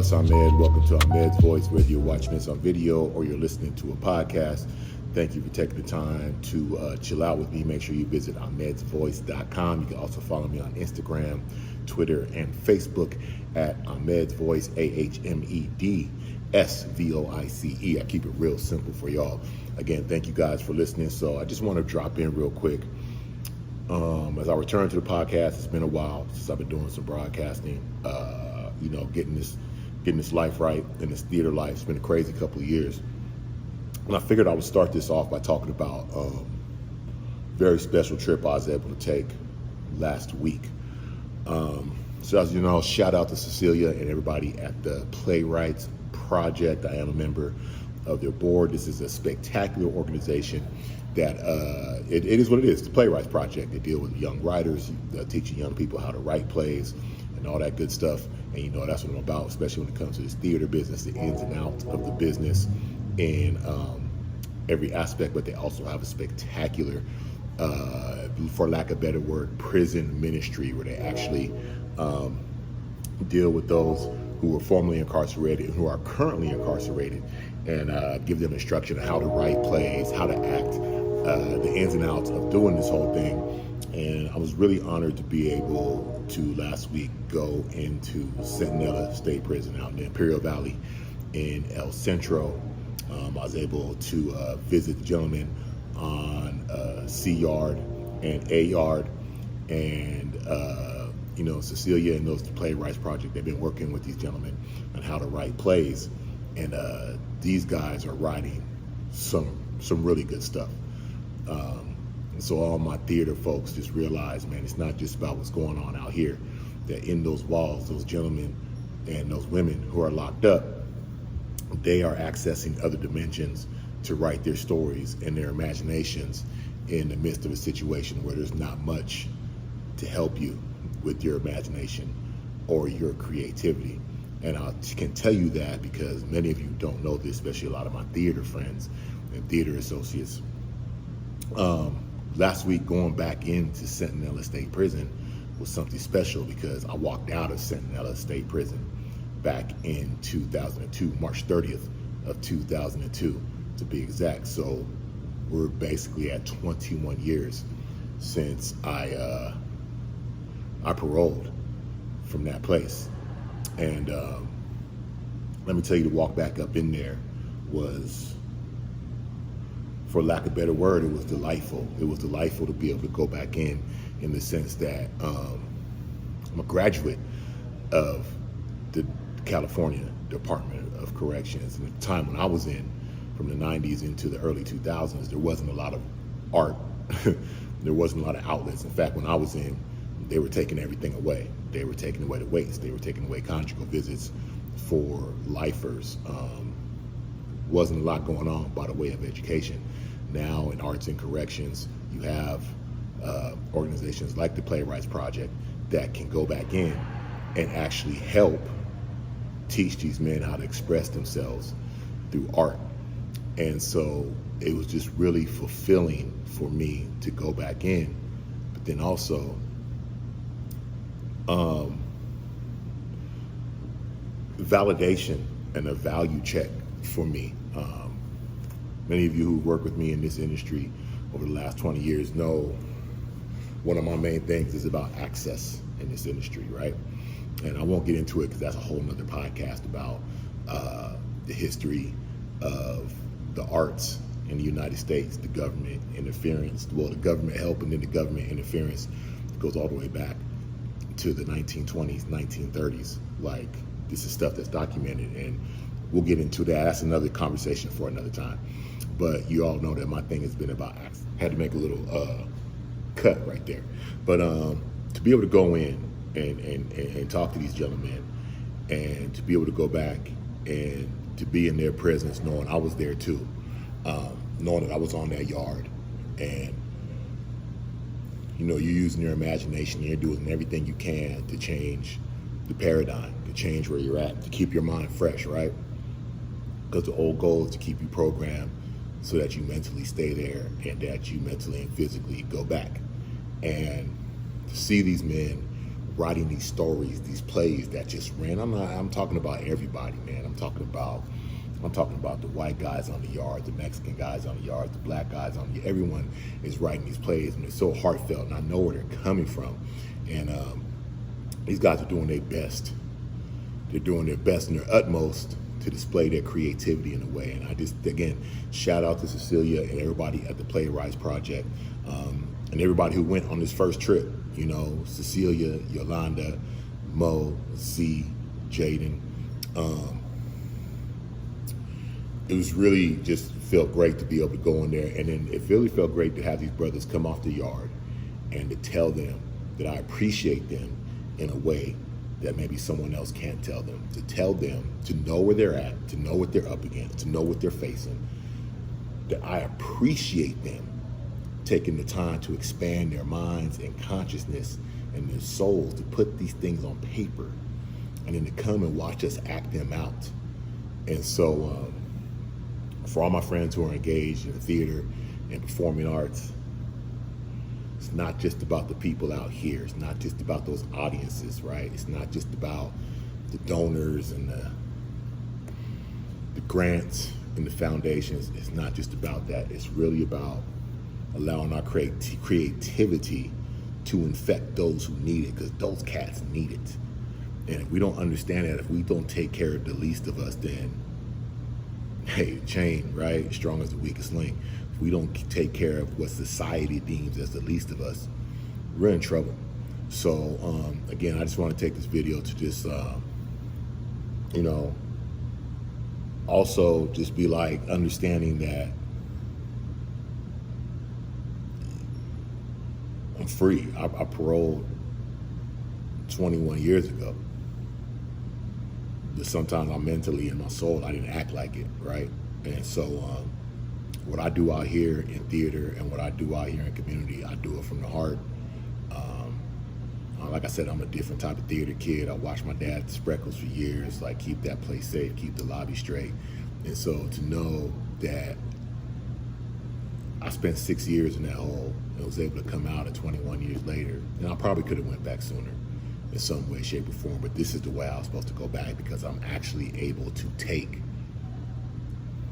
it's Ahmed. Welcome to Ahmed's Voice. Whether you're watching this on video or you're listening to a podcast, thank you for taking the time to chill out with me. Make sure you visit ahmedsvoice.com. You can also follow me on Instagram, Twitter, and Facebook at Ahmed's Voice, AHMEDSVOICE. I keep it real simple for y'all. Again, thank you guys for listening. So I just want to drop in real quick. As I return to the podcast, it's been a while since I've been doing some broadcasting, getting this life right and this theater life. It's been a crazy couple of years. And I figured I would start this off by talking about a very special trip I was able to take last week. So as you know, shout out to Cecilia and everybody at the Playwrights Project. I am a member of their board. This is a spectacular organization that it is what it is. The Playwrights Project. They deal with young writers, teaching young people how to write plays and all that good stuff. And that's what I'm about, especially when it comes to this theater business, the ins and outs of the business in every aspect. But they also have a spectacular, for lack of a better word, prison ministry where they actually deal with those who were formerly incarcerated and who are currently incarcerated, and give them instruction on how to write plays, how to act, the ins and outs of doing this whole thing. And I was really honored to be able to last week go into Centinela State Prison out in the Imperial Valley in El Centro. I was able to visit the gentlemen on C yard and A yard, and Cecilia and those Playwrights Project, they've been working with these gentlemen on how to write plays, and these guys are writing some really good stuff. And so all my theater folks just realize, man, it's not just about what's going on out here. That in those walls, those gentlemen and those women who are locked up, they are accessing other dimensions to write their stories and their imaginations in the midst of a situation where there's not much to help you with your imagination or your creativity. And I can tell you that because many of you don't know this, especially a lot of my theater friends and theater associates. Last week, going back into Centinela State Prison was something special because I walked out of Centinela State Prison back in 2002, March 30th of 2002 to be exact. So we're basically at 21 years since I paroled from that place. And let me tell you, to walk back up in there was, for lack of a better word, it was delightful. It was delightful to be able to go back in the sense that I'm a graduate of the California Department of Corrections. And at the time when I was in, from the 90s into the early 2000s, there wasn't a lot of art. There wasn't a lot of outlets. In fact, when I was in, they were taking everything away. They were taking away the weights. They were taking away conjugal visits for lifers. Wasn't a lot going on by the way of education. Now in arts and corrections, you have organizations like the Playwrights Project that can go back in and actually help teach these men how to express themselves through art. And so it was just really fulfilling for me to go back in, but then also validation and a value check for me. Many of you who work with me in this industry over the last 20 years know one of my main things is about access in this industry, right? And I won't get into it because that's a whole nother podcast about the history of the arts in the United States, the government interference, the government help, and then the government interference goes all the way back to the 1920s, 1930s. Like, this is stuff that's documented, and we'll get into that. That's another conversation for another time. But you all know that my thing has been about access. Had to make a little cut right there. But to be able to go in and talk to these gentlemen, and to be able to go back and to be in their presence, knowing I was there too, knowing that I was on that yard, and you're using your imagination, you're doing everything you can to change the paradigm, to change where you're at, to keep your mind fresh, right? Because the old goal is to keep you programmed so that you mentally stay there and that you mentally and physically go back. And to see these men writing these stories, these plays that just ran. I'm talking about everybody, man. I'm talking about the white guys on the yard, the Mexican guys on the yard, the black guys on the, everyone is writing these plays, and it's so heartfelt, and I know where they're coming from. And these guys are doing their best. They're doing their best and their utmost to display their creativity in a way. And I just, again, shout out to Cecilia and everybody at the Playwrights Project, and everybody who went on this first trip. You know, Cecilia, Yolanda, Mo, Z, Jaden. It was really just felt great to be able to go in there. And then it really felt great to have these brothers come off the yard and to tell them that I appreciate them in a way that maybe someone else can't tell them. To tell them, to know where they're at, to know what they're up against, to know what they're facing. That I appreciate them taking the time to expand their minds and consciousness and their souls to put these things on paper and then to come and watch us act them out. And so for all my friends who are engaged in the theater and performing arts, it's not just about the people out here. It's not just about those audiences, right? It's not just about the donors and the grants and the foundations. It's not just about that. It's really about allowing our creativity to infect those who need it, because those cats need it. And if we don't understand that, if we don't take care of the least of us, then, hey, chain, right? Strong as the weakest link. If we don't take care of what society deems as the least of us, we're in trouble. So, again, I just want to take this video to just, you know, also just be like understanding that I'm free. I paroled 21 years ago. But sometimes I'm mentally in my soul, I didn't act like it, right? And so what I do out here in theater and what I do out here in community, I do it from the heart. Like I said, I'm a different type of theater kid. I watched my dad's freckles for years, like keep that place safe, keep the lobby straight. And so to know that I spent 6 years in that hole and was able to come out at 21 years later, and I probably could have went back sooner in some way, shape, or form, but this is the way I was supposed to go back, because I'm actually able to take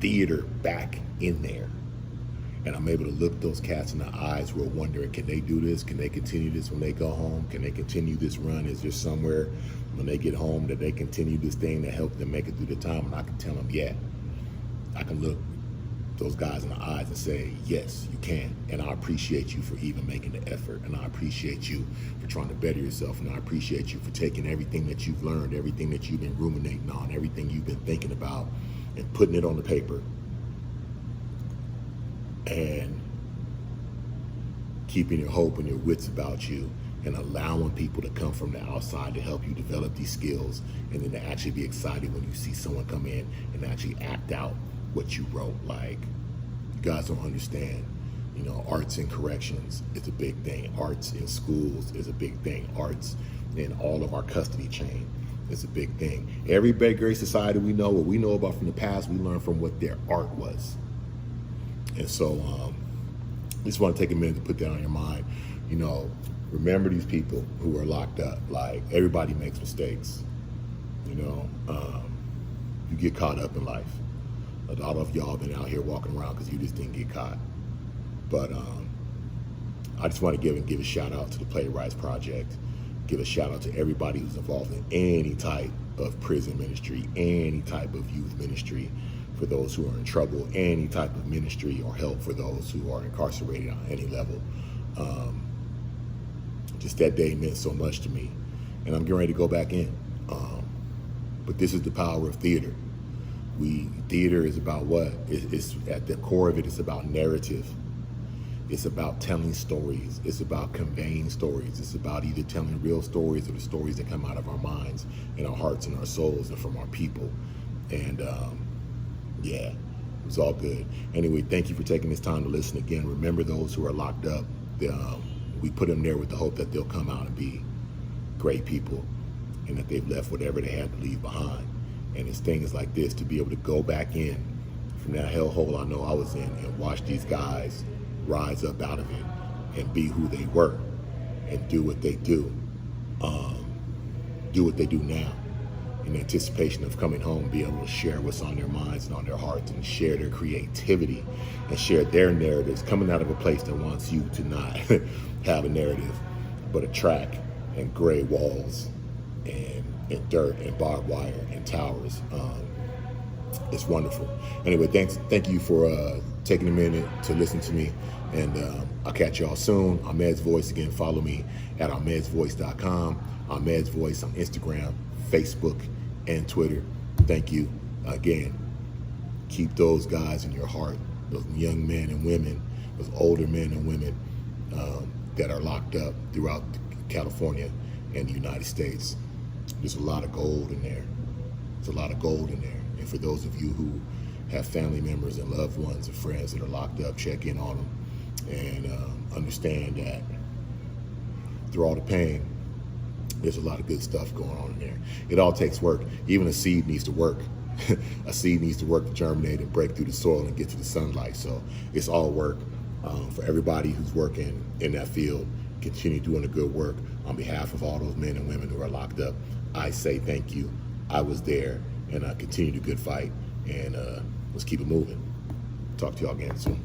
theater back in there. And I'm able to look those cats in the eyes who are wondering, can they do this? Can they continue this when they go home? Can they continue this run? Is there somewhere when they get home that they continue this thing that helped them make it through the time? And I can tell them, yeah. I can look those guys in the eyes and say, yes, you can. And I appreciate you for even making the effort. And I appreciate you for trying to better yourself. And I appreciate you for taking everything that you've learned, everything that you've been ruminating on, everything you've been thinking about, and putting it on the paper. And keeping your hope and your wits about you, and allowing people to come from the outside to help you develop these skills, and then to actually be excited when you see someone come in and actually act out what you wrote. Like, you guys don't understand, you know, arts in corrections is a big thing. Arts in schools is a big thing. Arts in all of our custody chain is a big thing. Every great society we know, what we know about from the past, we learn from what their art was. And so I just want to take a minute to put that on your mind. You know, remember these people who are locked up. Like, everybody makes mistakes. You know, you get caught up in life. A lot of y'all been out here walking around because you just didn't get caught. But I just want to give a shout out to the Playwrights Project. Give a shout out to everybody who's involved in any type of prison ministry, any type of youth ministry for those who are in trouble, any type of ministry or help for those who are incarcerated on any level. Just that day meant so much to me, and I'm getting ready to go back in. But this is the power of theater. Theater is about what? It's at the core of it, it's about narrative. It's about telling stories. It's about conveying stories. It's about either telling real stories or the stories that come out of our minds and our hearts and our souls and from our people. And yeah, it was all good. Anyway, thank you for taking this time to listen again. Remember those who are locked up. We put them there with the hope that they'll come out and be great people, and that they've left whatever they had to leave behind. And it's things like this, to be able to go back in from that hellhole I know I was in and watch these guys rise up out of it and be who they were and do what they do. do what they do now in anticipation of coming home, be able to share what's on their minds and on their hearts and share their creativity and share their narratives, coming out of a place that wants you to not have a narrative, but a track and gray walls and dirt and barbed wire and towers. It's wonderful. Anyway, thank you for taking a minute to listen to me, and I'll catch y'all soon. Ahmed's Voice, again, follow me at ahmedsvoice.com. Ahmed's Voice on Instagram, Facebook, and Twitter. Thank you. Again, keep those guys in your heart, those young men and women, those older men and women that are locked up throughout California and the United States. There's a lot of gold in there. There's a lot of gold in there. And for those of you who have family members and loved ones and friends that are locked up, check in on them and understand that through all the pain, there's a lot of good stuff going on in there. It all takes work. Even a seed needs to work. A seed needs to work to germinate and break through the soil and get to the sunlight. So it's all work. For everybody who's working in that field, continue doing the good work. On behalf of all those men and women who are locked up, I say thank you. I was there, and I continue the good fight. And let's keep it moving. Talk to y'all again soon.